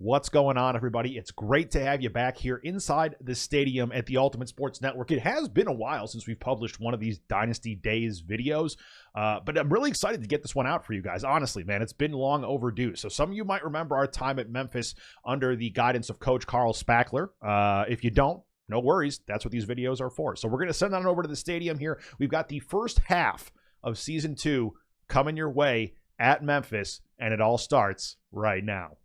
What's going on, everybody? It's great to have you back here inside the stadium at the Ultimate Sports Network. It has been a while since we've published one of these Dynasty Daze videos, but I'm really excited to get this one out for you guys. Honestly, man, it's been long overdue. So some of you might remember our time at Memphis under the guidance of Coach Carl Spackler. If you don't, no worries. That's what these videos are for. So we're going to send on over to the stadium here. We've got the first half of Season 2 coming your way at Memphis, and it all starts right now.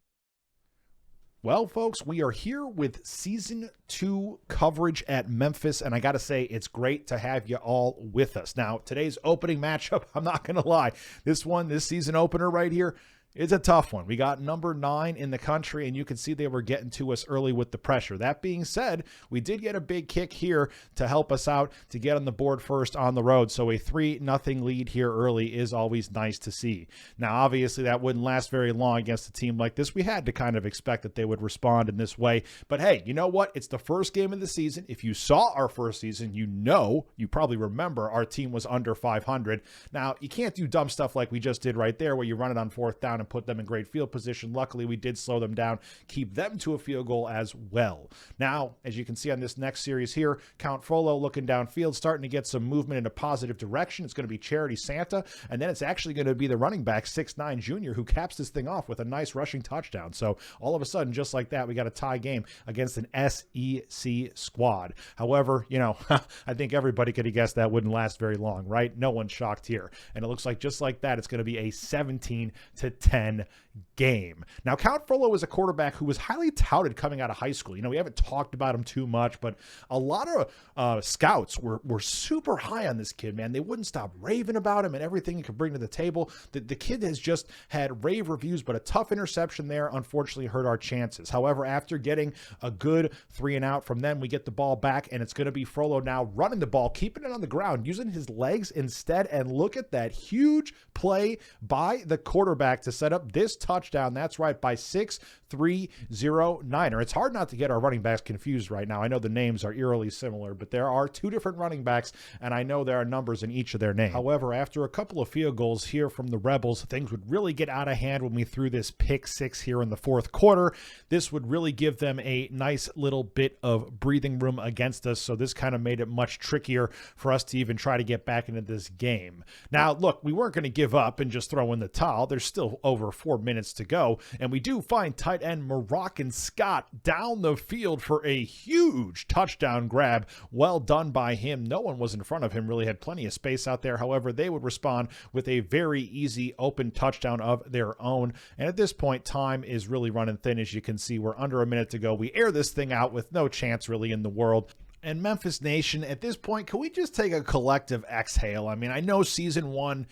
Well, folks, we are here with Season 2 coverage at Memphis, and I got to say, it's great to have you all with us. Now, today's opening matchup, I'm not going to lie, this season opener right here, it's a tough one. We got number 9 in the country, and you can see they were getting to us early with the pressure. That being said, we did get a big kick here to help us out to get on the board first on the road. So a 3-0 lead here early is always nice to see. Now, obviously, that wouldn't last very long against a team like this. We had to kind of expect that they would respond in this way. But hey, you know what? It's the first game of the season. If you saw our first season, you probably remember our team was under 500. Now, you can't do dumb stuff like we just did right there where you run it on 4th down and put them in great field position. Luckily, we did slow them down, keep them to a field goal as well. Now, as you can see on this next series here, 𝘋𝘺𝘯𝘴𝘵 looking downfield, starting to get some movement in a positive direction. It's going to be Charity Santa, and then it's actually going to be the running back, 𝘋𝘺𝘯𝘋𝘢𝘻𝑦 junior, who caps this thing off with a nice rushing touchdown. So all of a sudden, just like that, we got a tie game against an SEC squad. However, I think everybody could have guessed that wouldn't last very long, right? No one's shocked here. And it looks like just like that, it's going to be a 17-10 game. Now, 𝘋𝘺𝘯𝘴𝘵 was a quarterback who was highly touted coming out of high school. We haven't talked about him too much, but a lot of scouts were super high on this kid, man. They wouldn't stop raving about him and everything he could bring to the table. The kid has just had rave reviews, but a tough interception there unfortunately hurt our chances. However, after getting a good 3-and-out from them, we get the ball back, and it's going to be 𝘺𝘶 now running the ball, keeping it on the ground, using his legs instead, and look at that huge play by the quarterback to set up this touchdown. That's right, by 6-3-0-9er. It's hard not to get our running backs confused right now. I know the names are eerily similar, but there are 2 different running backs, and I know there are numbers in each of their names. However, after a couple of field goals here from the Rebels, things would really get out of hand when we threw this pick 6 here in the 4th quarter. This would really give them a nice little bit of breathing room against us, so this kind of made it much trickier for us to even try to get back into this game. Now, look, we weren't going to give up and just throw in the towel. There's still over 4 minutes to go, and we do find tight end Moroccan Scott down the field for a huge touchdown grab. Well done by him. No one was in front of him, really had plenty of space out there. However, they would respond with a very easy open touchdown of their own, and at this point, time is really running thin. As you can see, we're under a minute to go. We air this thing out with no chance really in the world. And Memphis Nation, at this point, can we just take a collective exhale? I mean, I know Season 1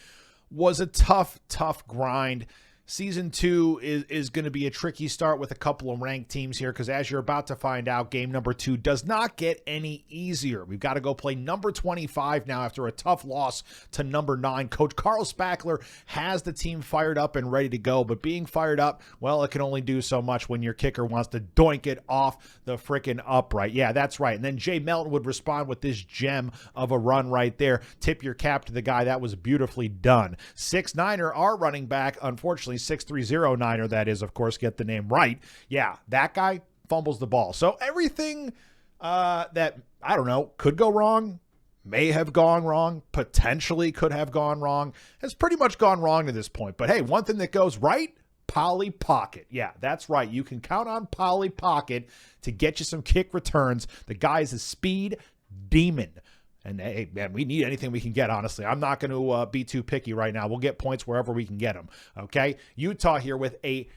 was a tough grind. Season 2 is going to be a tricky start with a couple of ranked teams here, because as you're about to find out, game number 2 does not get any easier. We've got to go play number 25 now after a tough loss to number 9. Coach Carl Spackler has the team fired up and ready to go, but being fired up, well, it can only do so much when your kicker wants to doink it off the frickin' upright. Yeah, that's right. And then Jay Melton would respond with this gem of a run right there. Tip your cap to the guy. That was beautifully done. 6-9er, our running back, unfortunately, 6-3-0-9er, that is, of course, get the name right. Yeah, that guy fumbles the ball. So everything that, I don't know, could go wrong, may have gone wrong, potentially could have gone wrong, has pretty much gone wrong to this point. But hey, one thing that goes right, Polly Pocket. Yeah, that's right. You can count on Polly Pocket to get you some kick returns. The guy's a speed demon. And hey, man, we need anything we can get, honestly. I'm not going to be too picky right now. We'll get points wherever we can get them, okay? Utah here with a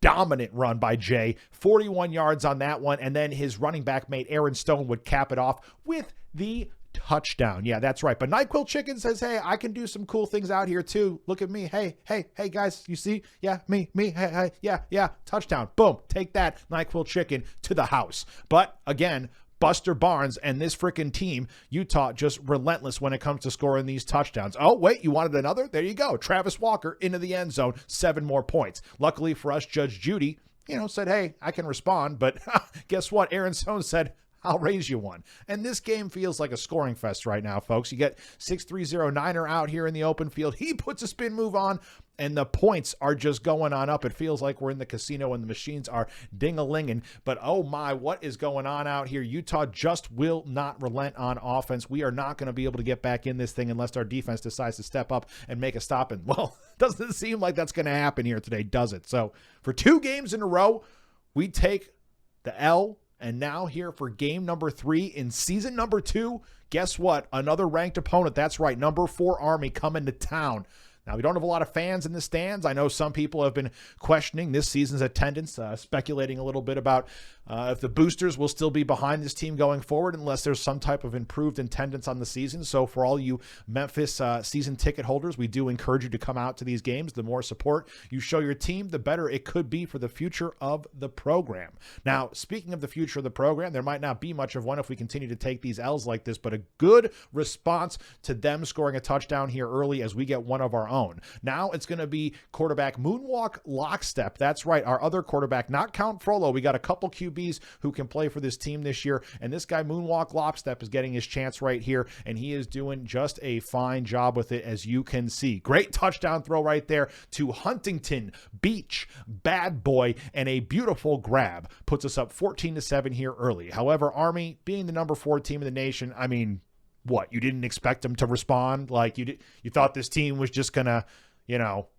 dominant run by Jay. 41 yards on that one, and then his running back mate, Aaron Stone, would cap it off with the touchdown. Yeah, that's right. But 𝘋𝘺𝘯𝘴𝘵𝘺 says, hey, I can do some cool things out here too. Look at me. Hey, guys, you see? Yeah, me, hey, yeah, touchdown. Boom, take that, 𝘋𝘺𝘯𝘴𝘵 to the house. But again, Buster Barnes and this freaking team, Utah, just relentless when it comes to scoring these touchdowns. Oh, wait, you wanted another? There you go. Travis Walker into the end zone, 7 more points. Luckily for us, Judge Judy, said, hey, I can respond. But guess what? Aaron Stone said, I'll raise you one. And this game feels like a scoring fest right now, folks. You get 6-3-0-9er out here in the open field. He puts a spin move on, and the points are just going on up. It feels like we're in the casino and the machines are ding-a-linging. But oh my, what is going on out here? Utah just will not relent on offense. We are not going to be able to get back in this thing unless our defense decides to step up and make a stop. And well, doesn't seem like that's going to happen here today, does it? So for 2 games in a row, we take the L. And now here for game number 3 in season number 2, guess what? Another ranked opponent. That's right, number 4 Army coming to town. Now, we don't have a lot of fans in the stands. I know some people have been questioning this season's attendance, speculating a little bit about if the boosters will still be behind this team going forward unless there's some type of improved attendance on the season. So for all you Memphis season ticket holders, we do encourage you to come out to these games. The more support you show your team, the better it could be for the future of the program. Now, speaking of the future of the program, there might not be much of one if we continue to take these L's like this, but a good response to them scoring a touchdown here early as we get one of our own. Now it's going to be quarterback 𝘋𝘺𝘯𝘴𝘵𝘺 𝘋𝘢𝘻𝘦. That's right, our other quarterback, not 𝘋𝘺𝘯𝘴𝘵. We got a couple QBs who can play for this team this year, and this guy 𝘋𝘺𝘯𝘴𝘵𝘺 is getting his chance right here, and he is doing just a fine job with it, as you can see. Great touchdown throw right there to Huntington Beach, bad boy, and a beautiful grab. Puts us up 14-7 here early. However, Army, being the number 4 team in the nation, I mean, what, you didn't expect them to respond? Like you thought this team was just gonna,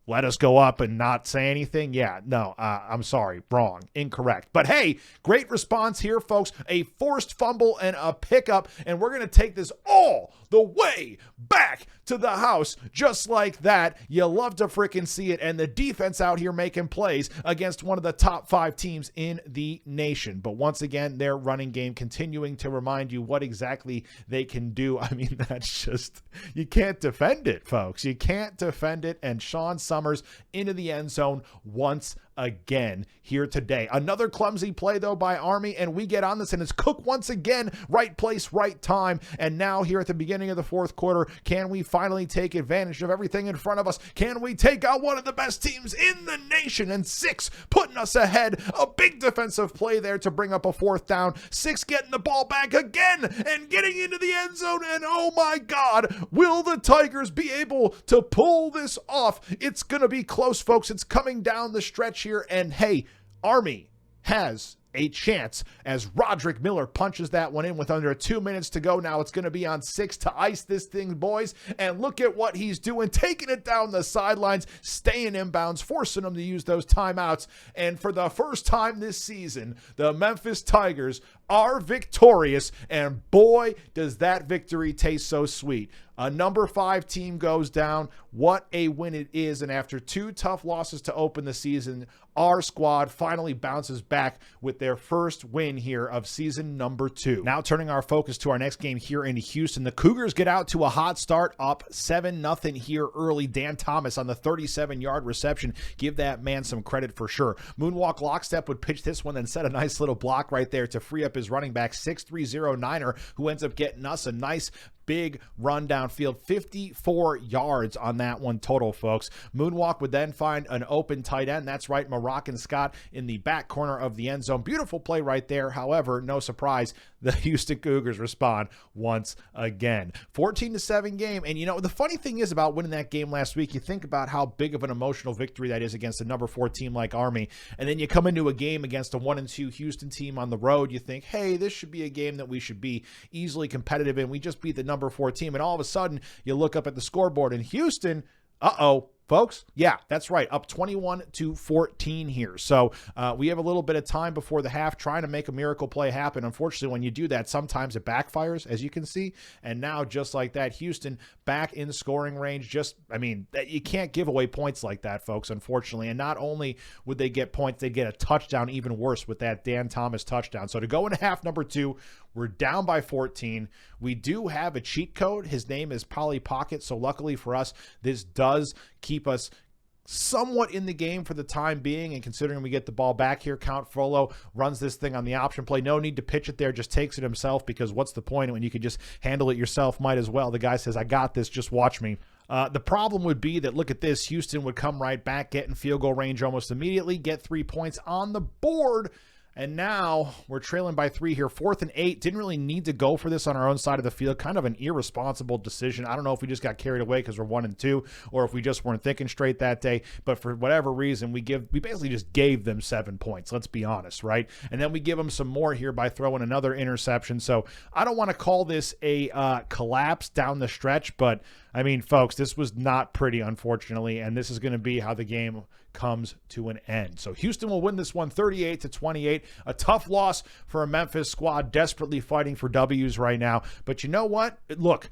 let us go up and not say anything? Yeah, no, I'm sorry, wrong, incorrect. But hey, great response here, folks. A forced fumble and a pickup, and we're gonna take this all the way back to the house just like that. You love to freaking see it, and the defense out here making plays against one of the top 5 teams in the nation. But once again, their running game continuing to remind you what exactly they can do. I mean, that's just, you can't defend it, folks. You can't defend it, and Sean Summers into the end zone once again here today. Another clumsy play though by Army, and we get on this, and it's Cook once again, right place, right time. And now here at the beginning of the 4th quarter, can we finally take advantage of everything in front of us? Can we take out one of the best teams in the nation? And 6 putting us ahead. A big defensive play there to bring up a 4th down. 6 getting the ball back again and getting into the end zone. And oh my God, will the Tigers be able to pull this off? It's going to be close, folks. It's coming down the stretch here, and hey, Army has a chance as Roderick Miller punches that one in with under 2 minutes to go. Now it's going to be on 6 to ice this thing, boys, and look at what he's doing, taking it down the sidelines, staying inbounds, forcing them to use those timeouts. And for the first time this season, the Memphis Tigers are victorious, and boy, does that victory taste so sweet. A number 5 team goes down. What a win it is. And after 2 tough losses to open the season, our squad finally bounces back with their first win here of season number 2. Now turning our focus to our next game here in Houston. The Cougars get out to a hot start, up 7-0 here early. Dan Thomas on the 37-yard reception. Give that man some credit for sure. 𝘋𝘺𝘯𝘴𝘵𝘺 would pitch this one and set a nice little block right there to free up his running back, 6'3" Niner, who ends up getting us a nice big run downfield, 54 yards on that one total, folks. 𝘋𝘺𝘯𝘴𝘵 would then find an open tight end. That's right, Moroccan Scott in the back corner of the end zone. Beautiful play right there. However, no surprise, the Houston Cougars respond once again. 14-7 game. And the funny thing is about winning that game last week, you think about how big of an emotional victory that is against a number 4 team like Army. And then you come into a game against a 1-2 Houston team on the road. You think, hey, this should be a game that we should be easily competitive in. We just beat the number 4 team. And all of a sudden, you look up at the scoreboard in Houston, folks. Yeah, that's right. Up 21-14 here. So we have a little bit of time before the half trying to make a miracle play happen. Unfortunately, when you do that, sometimes it backfires, as you can see. And now, just like that, Houston back in scoring range. You can't give away points like that, folks, unfortunately. And not only would they get points, they get a touchdown, even worse with that Dan Thomas touchdown. So to go into half number 2, we're down by 14. We do have a cheat code. His name is Polly Pocket. So luckily for us, this does keep us somewhat in the game for the time being. And considering we get the ball back here, 𝘋𝘺𝘯𝘴𝘵 runs this thing on the option play. No need to pitch it there. Just takes it himself, because what's the point when you could just handle it yourself? Might as well. The guy says, I got this. Just watch me. The problem would be that, look at this, Houston would come right back, get in field goal range almost immediately, get 3 points on the board. And now we're trailing by 3 here, 4th and 8. Didn't really need to go for this on our own side of the field. Kind of an irresponsible decision. I don't know if we just got carried away because we're 1 and 2, or if we just weren't thinking straight that day. But for whatever reason, we basically just gave them 7 points. Let's be honest, right? And then we give them some more here by throwing another interception. So I don't want to call this a collapse down the stretch, but I mean, folks, this was not pretty, unfortunately, and this is going to be how the game comes to an end. So Houston will win this one 38-28. A tough loss for a Memphis squad desperately fighting for W's right now. But you know what? Look,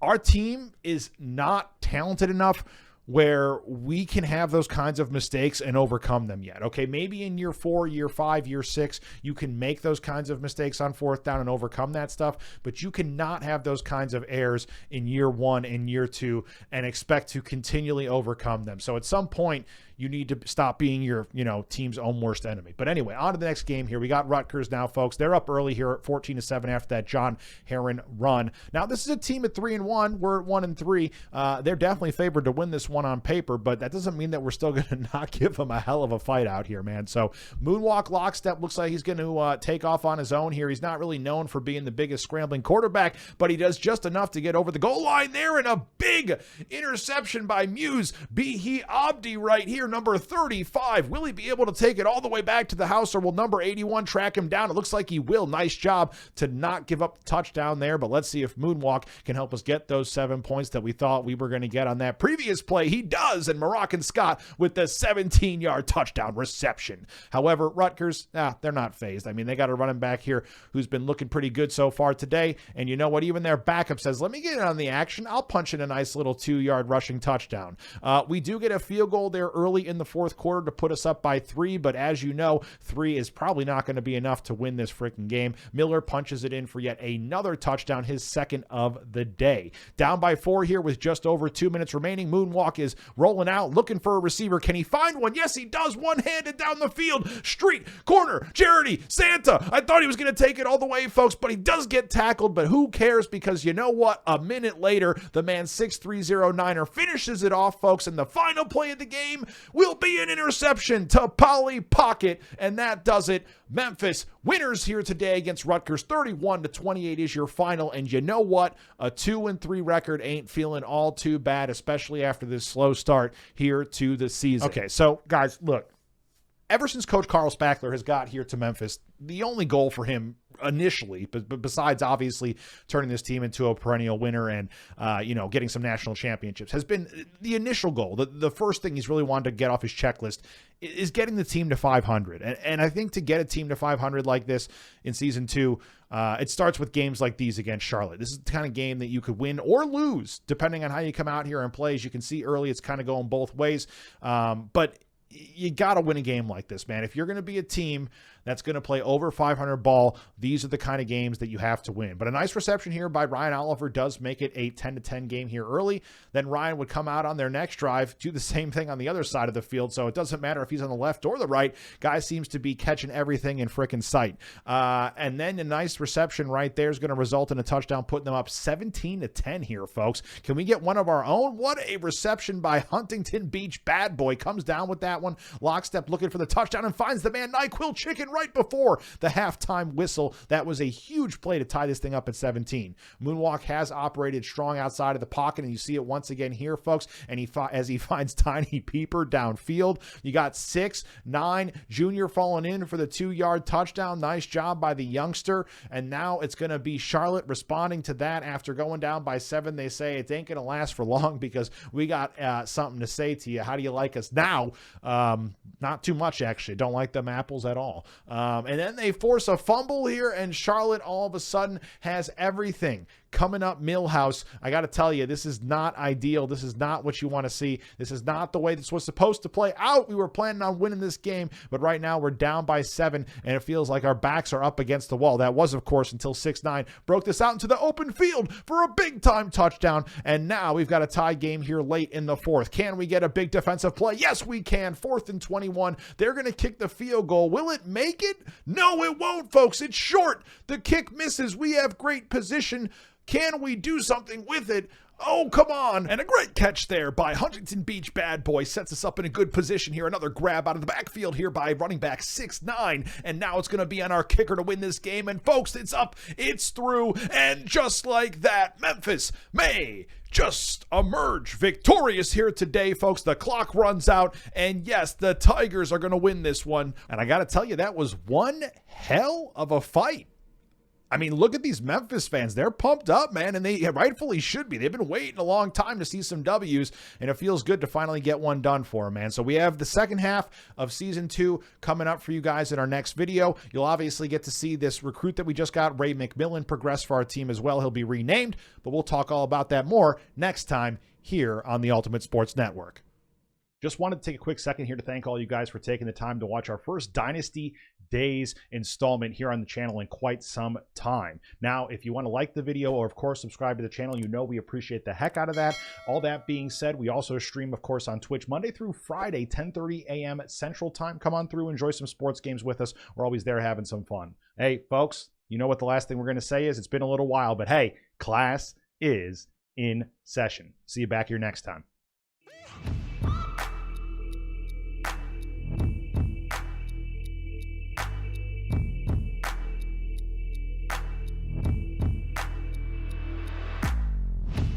our team is not talented enough where we can have those kinds of mistakes and overcome them yet. Okay, maybe in year 4, year 5, year 6, you can make those kinds of mistakes on 4th down and overcome that stuff, but you cannot have those kinds of errors in year 1 and year 2 and expect to continually overcome them. So at some point, you need to stop being your, team's own worst enemy. But anyway, on to the next game here. We got Rutgers now, folks. They're up early here at 14-7 after that John Herron run. Now, this is a team at 3-1. We're at 1-3. They're definitely favored to win this one on paper, but that doesn't mean that we're still going to not give them a hell of a fight out here, man. So moonwalk lockstep looks like he's going to take off on his own here. He's not really known for being the biggest scrambling quarterback, but he does just enough to get over the goal line there, and a big interception by 𝘋𝘺𝘯𝘴𝘵 right here. Number 35. Will he be able to take it all the way back to the house, or will number 81 track him down? It looks like he will. Nice job to not give up the touchdown there, but let's see if Moonwalk can help us get those 7 points that we thought we were going to get on that previous play. He does, and Moroccan Scott with the 17-yard touchdown reception. However, Rutgers, they're not phased. I mean, they got a running back here who's been looking pretty good so far today, and you know what? Even their backup says, let me get in on the action. I'll punch in a nice little 2-yard rushing touchdown. We do get a field goal there early in the 4th quarter to put us up by 3, but as you know, 3 is probably not going to be enough to win this freaking game. Miller punches it in for yet another touchdown, his 2nd of the day. Down by 4 here with just over 2 minutes remaining. Moonwalk is rolling out, looking for a receiver. Can he find one? Yes, he does. One-handed down the field. Street, corner, Charity, Santa. I thought he was going to take it all the way, folks, but he does get tackled, but who cares? Because you know what? A minute later, the man 6'3" finishes it off, folks, and the final play of the game will be an interception to Polly Pocket, and that does it. Memphis winners here today against Rutgers. 31-28 is your final, and you know what? A 2-3 record ain't feeling all too bad, especially after this slow start here to the season. Okay, so guys, look. Ever since Coach Carl Spackler has got here to Memphis, the only goal for him initially, but besides obviously turning this team into a perennial winner and, getting some national championships, has been the initial goal. The first thing he's really wanted to get off his checklist is getting the team to 500. And I think to get a team to 500 like this in season 2, it starts with games like these against Charlotte. This is the kind of game that you could win or lose, depending on how you come out here and play. As you can see early, it's kind of going both ways. But you got to win a game like this, man. If you're going to be a team that's going to play over 500 ball, these are the kind of games that you have to win. But a nice reception here by Ryan Oliver does make it a 10-10 game here early. Then Ryan would come out on their next drive, do the same thing on the other side of the field. So it doesn't matter if he's on the left or the right. Guy seems to be catching everything in frickin' sight. And then a nice reception right there is going to result in a touchdown, putting them up 17-10 here, folks. Can we get one of our own? What a reception by Huntington Beach bad boy. Comes down with that one. Lockstep looking for the touchdown and finds the man NyQuil Chicken right before the halftime whistle. That was a huge play to tie this thing up at 17. Moonwalk has operated strong outside of the pocket, and you see it once again here, folks, and as he finds Tiny Peeper downfield. You got 6'9", Junior falling in for the 2-yard touchdown. Nice job by the youngster, and now it's going to be Charlotte responding to that after going down by 7. They say it ain't going to last for long because we got something to say to you. How do you like us now? Not too much, actually. Don't like them apples at all. And then they force a fumble here, and Charlotte all of a sudden has everything coming up. Millhouse, I got to tell you, this is not ideal. This is not what you want to see. This is not the way this was supposed to play out. We were planning on winning this game, but right now we're down by 7, and it feels like our backs are up against the wall. That was, of course, until 6'9" broke this out into the open field for a big-time touchdown, and now we've got a tie game here late in the 4th. Can we get a big defensive play? Yes, we can. 4th and 21. They're going to kick the field goal. Will it make it? No, it won't, folks. It's short. The kick misses. We have great position. Can we do something with it? Oh, come on. And a great catch there by Huntington Beach bad boy sets us up in a good position here. Another grab out of the backfield here by running back 6'9". And now it's going to be on our kicker to win this game. And folks, it's up, it's through. And just like that, Memphis may just emerge victorious here today, folks. The clock runs out. And yes, the Tigers are going to win this one. And I got to tell you, that was one hell of a fight. I mean, look at these Memphis fans. They're pumped up, man, and they rightfully should be. They've been waiting a long time to see some W's, and it feels good to finally get one done for them, man. So we have the second half of Season 2 coming up for you guys in our next video. You'll obviously get to see this recruit that we just got, Ray McMillan, progress for our team as well. He'll be renamed, but we'll talk all about that more next time here on the Ultimate Sports Network. Just wanted to take a quick second here to thank all you guys for taking the time to watch our first Dynasty Daze installment here on the channel in quite some time. Now, if you want to like the video or, of course, subscribe to the channel, you know we appreciate the heck out of that. All that being said, we also stream, of course, on Twitch Monday through Friday, 10:30 a.m. Central Time. Come on through, enjoy some sports games with us. We're always there having some fun. Hey, folks, you know what the last thing we're going to say is? It's been a little while, but hey, class is in session. See you back here next time.